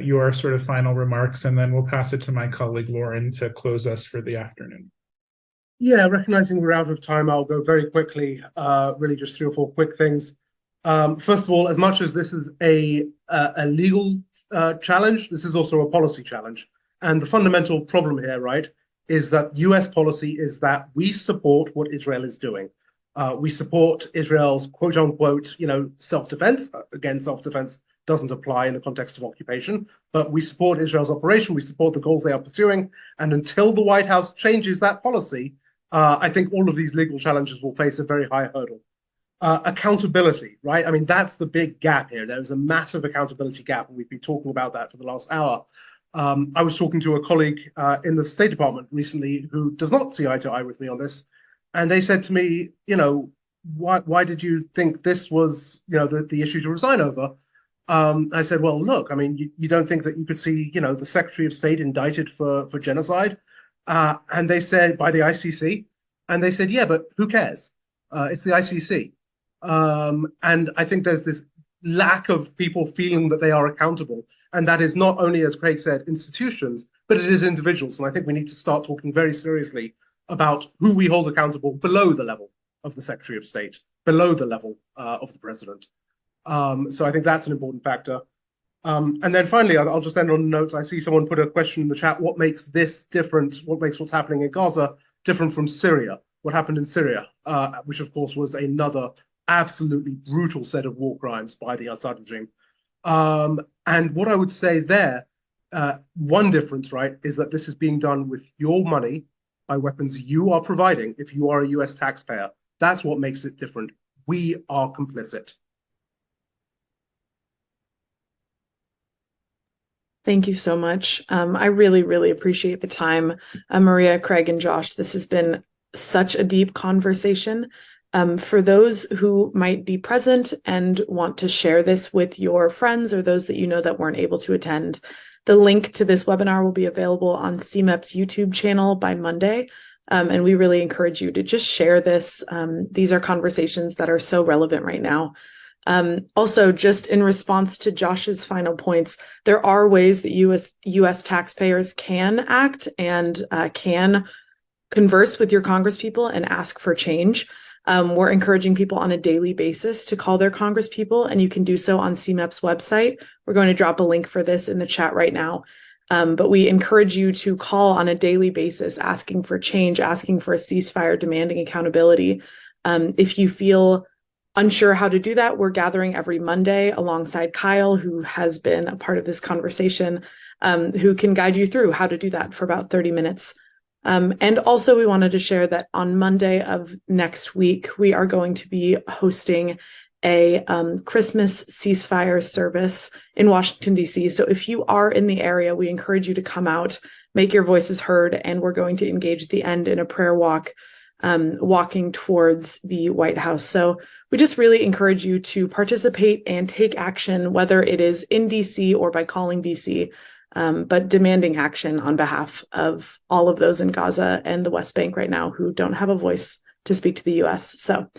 your sort of final remarks, and then we'll pass it to my colleague Lauren to close us for the afternoon. Yeah, recognizing we're out of time, I'll go very quickly, really just 3 or 4 quick things. First of all, as much as this is a legal challenge, this is also a policy challenge. And the fundamental problem here, right, is that US policy is that we support what Israel is doing. We support Israel's quote unquote, self-defense. Again, self-defense doesn't apply in the context of occupation, but we support Israel's operation. We support the goals they are pursuing. And until the White House changes that policy, I think all of these legal challenges will face a very high hurdle. Accountability, right? I mean, that's the big gap here. There is a massive accountability gap, and we've been talking about that for the last hour. I was talking to a colleague in the State Department recently who does not see eye to eye with me on this. And they said to me, why did you think this was, the issue to resign over? I said, well, look, I mean, you don't think that you could see, the Secretary of State indicted for genocide? And they said, by the ICC. And they said, yeah, but who cares? It's the ICC. And I think there's this lack of people feeling that they are accountable. And that is not only, as Craig said, institutions, but it is individuals. And I think we need to start talking very seriously about who we hold accountable below the level of the Secretary of State, below the level of the President. So I think that's an important factor. And then finally, I'll just end on notes. I see someone put a question in the chat. What makes this different? What makes what's happening in Gaza different from Syria? What happened in Syria, which of course was another absolutely brutal set of war crimes by the Assad regime. And what I would say there, one difference, right, is that this is being done with your money by weapons you are providing if you are a US taxpayer. That's what makes it different. We are complicit. Thank you so much. I really, really appreciate the time. Maria, Craig, and Josh, this has been such a deep conversation. For those who might be present and want to share this with your friends or those that you know that weren't able to attend, the link to this webinar will be available on CMEP's YouTube channel by Monday. And we really encourage you to just share this. These are conversations that are so relevant right now. Also, just in response to Josh's final points, there are ways that US taxpayers can act and can converse with your congresspeople and ask for change. We're encouraging people on a daily basis to call their congresspeople, and you can do so on CMEP's website. We're going to drop a link for this in the chat right now. But we encourage you to call on a daily basis, asking for change, asking for a ceasefire, demanding accountability. If you feel unsure how to do that, we're gathering every Monday alongside Kyle, who has been a part of this conversation, who can guide you through how to do that for about 30 minutes. And also we wanted to share that on Monday of next week, we are going to be hosting a Christmas ceasefire service in Washington, D.C. So if you are in the area, we encourage you to come out, make your voices heard, and we're going to engage at the end in a prayer walk, walking towards the White House. So we just really encourage you to participate and take action, whether it is in D.C. or by calling D.C., but demanding action on behalf of all of those in Gaza and the West Bank right now who don't have a voice to speak to the U.S. So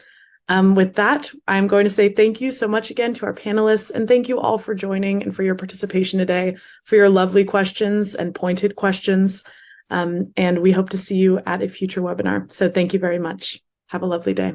with that, I'm going to say thank you so much again to our panelists, and thank you all for joining and for your participation today, for your lovely questions and pointed questions. And we hope to see you at a future webinar. So thank you very much. Have a lovely day.